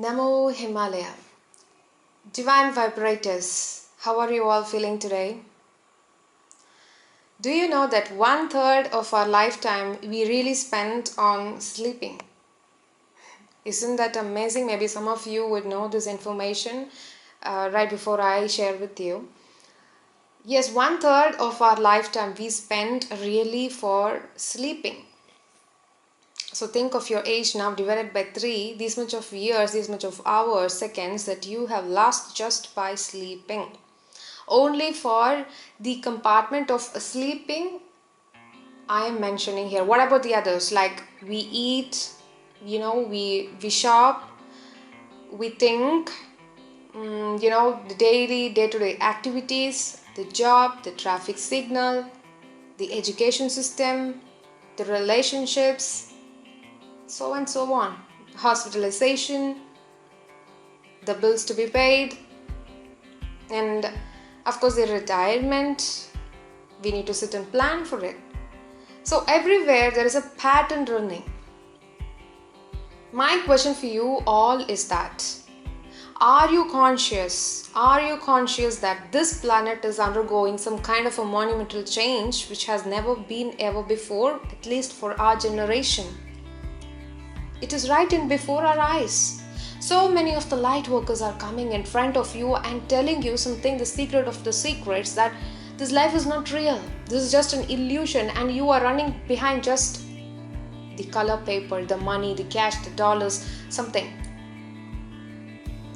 Namo Himalaya. Divine vibrators, how are you all feeling today? Do you know that 1/3 of our lifetime we really spend on sleeping? Isn't that amazing? Maybe some of you would know this information right before I share with you. Yes, 1/3 of our lifetime we spend really for sleeping. So think of your age now divided by 3, this much of years, this much of hours, seconds that you have lost just by sleeping. Only for the compartment of sleeping I am mentioning here. What about the others? Like we eat, we shop, we think, the daily, day-to-day activities, the job, the traffic signal, the education system, the relationships, so and so on. Hospitalization, the bills to be paid, and of course the retirement. We need to sit and plan for it. So everywhere there is a pattern running. My question for you all is that, are you conscious that this planet is undergoing some kind of a monumental change which has never been ever before, at least for our generation? It is right in before our eyes. So many of the light workers are coming in front of you and telling you something, the secret of the secrets, that this life is not real. This is just an illusion and you are running behind just the color paper, the money, the cash, the dollars, something.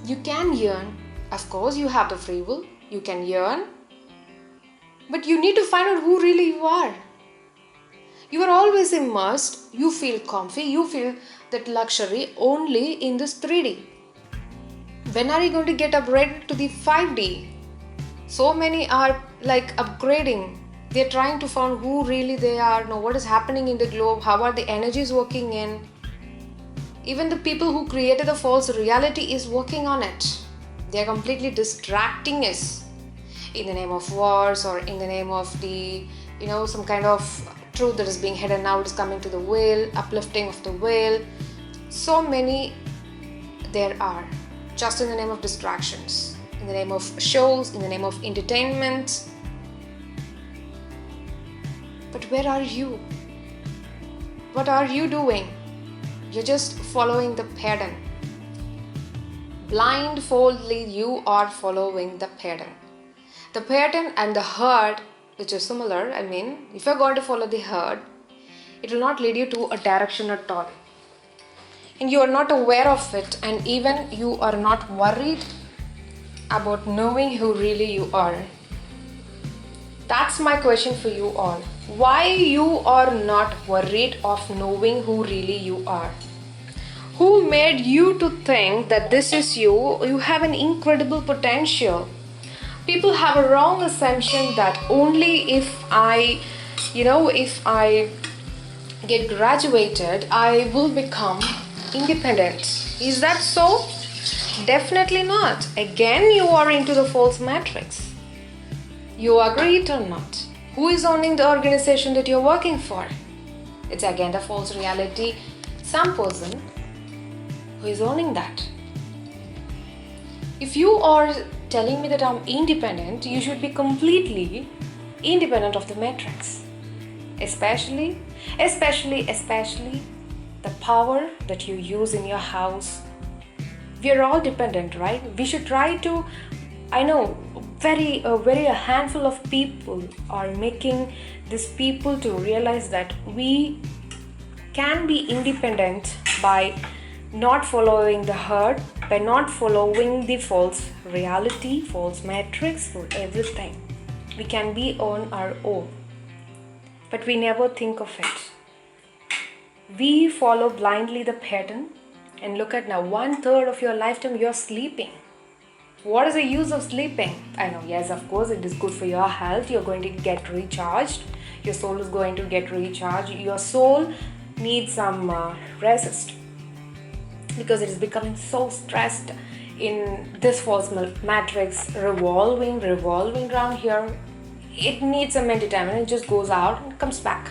You can yearn. Of course, you have the free will. You can yearn. But you need to find out who really you are. You are always immersed. You feel comfy. You feel that luxury only in this 3D. When are you going to get upgraded to the 5D? So many are like upgrading. They're trying to find who really they are, know what is happening in the globe, how are the energies working in. Even the people who created the false reality is working on it. They're completely distracting us in the name of wars or in the name of the, some kind of truth that is being hidden. Now it is coming to the veil, uplifting of the veil. So many there are, just in the name of distractions, in the name of shows, in the name of entertainment. But where are you? What are you doing? You're just following the pattern. Blindfoldly, you are following the pattern. The pattern and the herd, which is similar. If you're going to follow the herd, it will not lead you to a direction at all. And you are not aware of it, and even you are not worried about knowing who really you are. That's my question for you all. Why you are not worried of knowing who really you are? Who made you to think that this is you? You have an incredible potential. People have a wrong assumption that only if I get graduated, I will become independent. Is that so? Definitely not. Again, you are into the false matrix. You agree it or not? Who is owning the organization that you're working for? It's again the false reality. Some person who is owning that. If you are telling me that I'm independent, you should be completely independent of the matrix. Especially the power that you use in your house. We are all dependent, right? We should try to, I know, a handful of people are making these people to realize that we can be independent by not following the herd, by not following the false reality, false matrix, for everything. We can be on our own, but we never think of it. We follow blindly the pattern, and look at now, 1/3 of your lifetime you're sleeping. What is the use of sleeping? I know, yes, of course, it is good for your health. You're going to get recharged. Your soul is going to get recharged. Your soul needs some rest because it is becoming so stressed in this false matrix, revolving around here. It needs some mental time and it just goes out and comes back.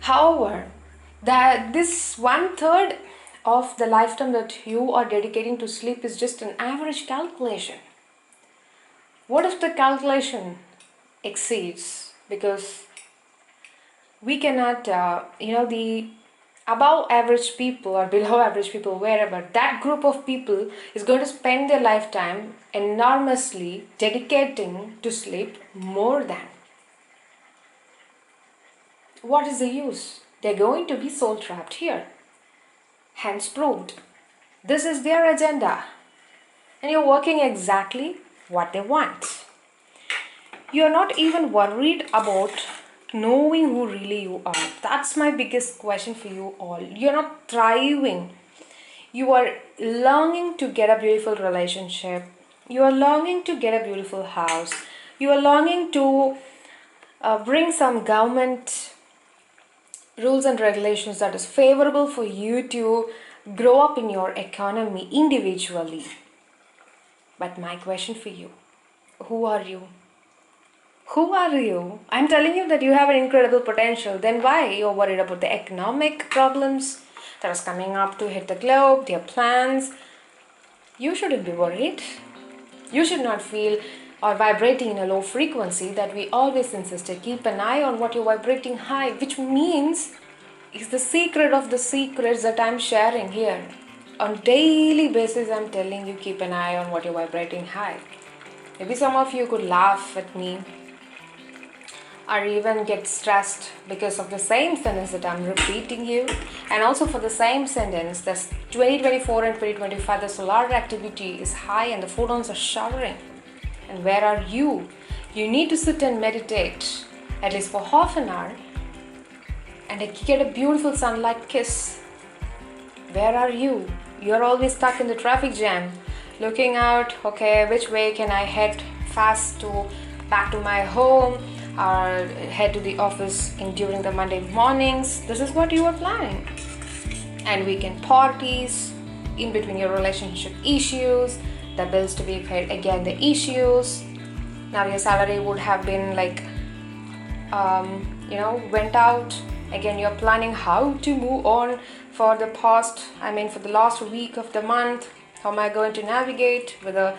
However, that this 1/3, of the lifetime that you are dedicating to sleep is just an average calculation. What if the calculation exceeds? Because we cannot, the above average people or below average people, wherever, that group of people is going to spend their lifetime enormously dedicating to sleep more than. What is the use? They're going to be soul trapped here. Hence proved. This is their agenda. And you're working exactly what they want. You're not even worried about knowing who really you are. That's my biggest question for you all. You're not thriving. You are longing to get a beautiful relationship. You are longing to get a beautiful house. You are longing to bring some government rules and regulations that is favorable for you to grow up in your economy individually. But my question for you, who are you? Who are you? I'm telling you that you have an incredible potential. Then why you're worried about the economic problems that is coming up to hit the globe, their plans? You shouldn't be worried. You should not feel or vibrating in a low frequency that we always insisted. Keep an eye on what you're vibrating high, which means is the secret of the secrets that I'm sharing here. On daily basis, I'm telling you, keep an eye on what you're vibrating high. Maybe some of you could laugh at me or even get stressed because of the same sentence that I'm repeating you. And also for the same sentence, this 2024 and 2025, the solar activity is high and the photons are showering. And where are you? You need to sit and meditate at least for half an hour and get a beautiful sunlight kiss. Where are you? You're always stuck in the traffic jam, looking out, okay, which way can I head fast back to my home or head to the office during the Monday mornings. This is what you are planning. And weekend parties, in between your relationship issues, the bills to be paid, again the issues. Now your salary would have been went out. Again, you're planning how to move on for the last week of the month. How am I going to navigate with a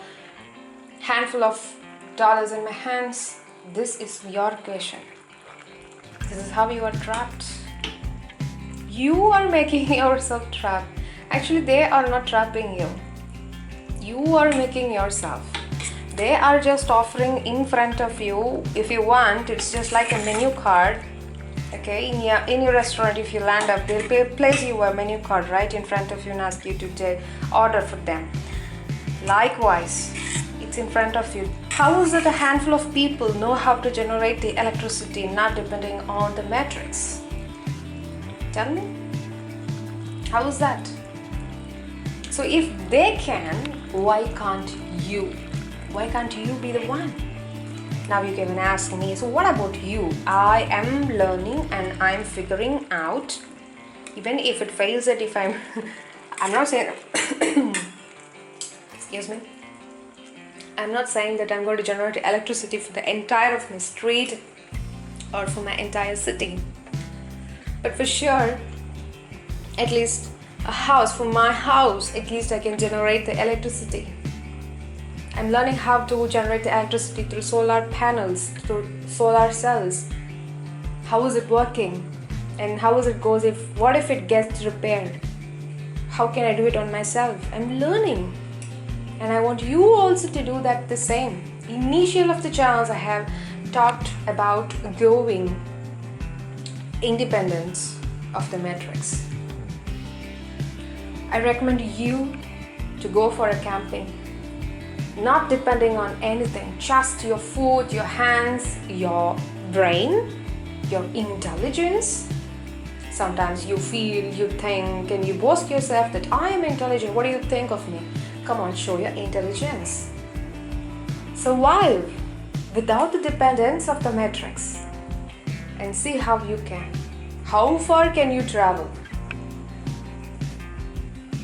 handful of dollars in my hands? This is your question. This is how you are trapped. You are making yourself trapped. Actually, they are not trapping you. You are making yourself. They are just offering in front of you. If you want, it's just like a menu card. Okay, in your restaurant, if you land up, they'll place you a menu card right in front of you and ask you to order for them. Likewise, it's in front of you. How is it a handful of people know how to generate the electricity, not depending on the matrix? Tell me. How is that? So if they can, why can't you? Why can't you be the one? Now you can ask me, so what about you? I am learning and I'm figuring out, even if it fails it, if I'm not saying, excuse me, I'm not saying that I'm going to generate electricity for the entire of my street or for my entire city. But for sure, at least a house, for my house, at least I can generate the electricity. I'm learning how to generate the electricity through solar panels, through solar cells. How is it working? And how is it goes what if it gets repaired? How can I do it on myself? I'm learning. And I want you also to do that the same. Initial of the channels I have talked about going independence of the matrix. I recommend you to go for a camping. Not depending on anything, just your foot, your hands, your brain, your intelligence. Sometimes you feel, you think, and you boast yourself that I am intelligent. What do you think of me? Come on, show your intelligence. Survive without the dependence of the matrix and see how you can. How far can you travel?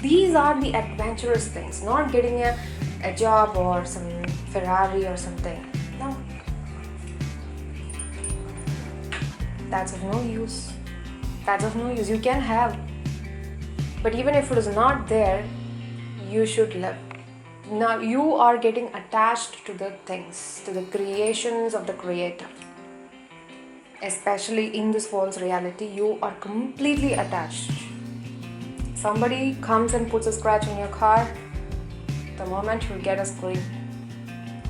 These are the adventurous things, not getting a job or some Ferrari or something. No. That's of no use. That's of no use. You can have. But even if it is not there, you should live. Now you are getting attached to the things, to the creations of the Creator. Especially in this false reality, you are completely attached. Somebody comes and puts a scratch in your car, the moment you get a scream.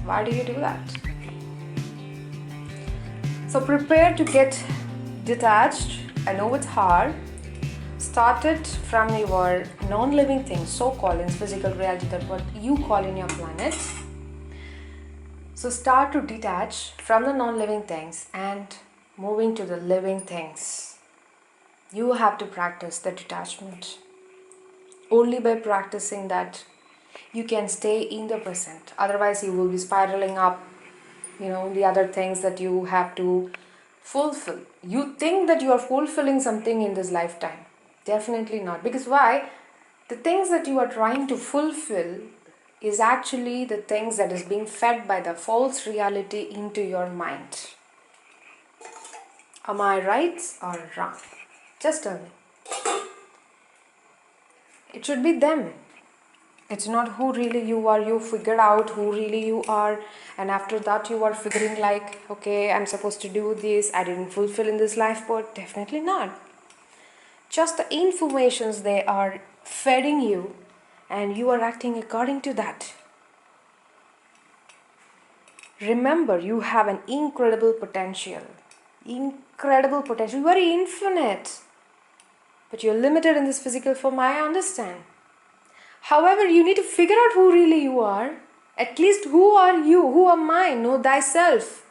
Why do you do that? So prepare to get detached. I know it's hard. Start it from your non-living things, so-called in physical reality, that what you call in your planet. So start to detach from the non-living things and moving to the living things. You have to practice the detachment. Only by practicing that you can stay in the present. Otherwise you will be spiraling up, the other things that you have to fulfill. You think that you are fulfilling something in this lifetime. Definitely not. Because why? The things that you are trying to fulfill is actually the things that is being fed by the false reality into your mind. Am I right or wrong? Just tell me. It should be them. It's not who really you are. You figured out who really you are, and after that you are figuring like, okay, I'm supposed to do this, I didn't fulfill in this life, but definitely not. Just the informations they are feeding you, and you are acting according to that. Remember, you have an incredible potential. Incredible potential. You are infinite. But you're limited in this physical form, I understand. However, you need to figure out who really you are. At least who are you? Who am I? Know thyself.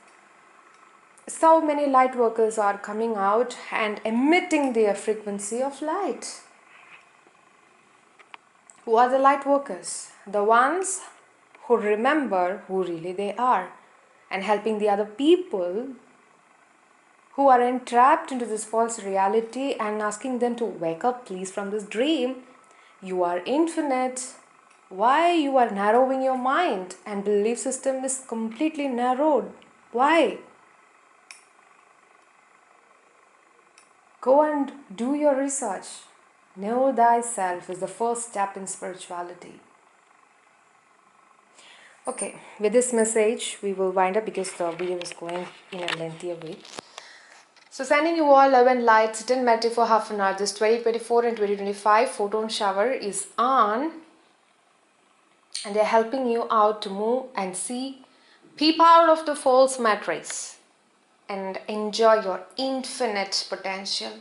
So many light workers are coming out and emitting their frequency of light. Who are the light workers? The ones who remember who really they are and helping the other people who are entrapped into this false reality and asking them to wake up please from this dream. You are infinite. Why you are narrowing your mind and belief system is completely narrowed? Why? Go and do your research. Know thyself is the first step in spirituality. Okay, with this message, we will wind up because the video is going in a lengthier way. So sending you all love and light, sit and meditate for half an hour. This 2024 and 2025 photon shower is on. And they're helping you out to move and see, peep out of the false matrix and enjoy your infinite potential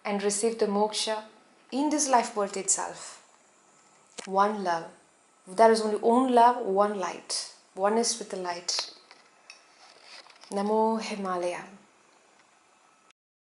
and receive the moksha in this life birth itself. One love. There is only one love, one light. Oneness with the light. Namo Himalaya.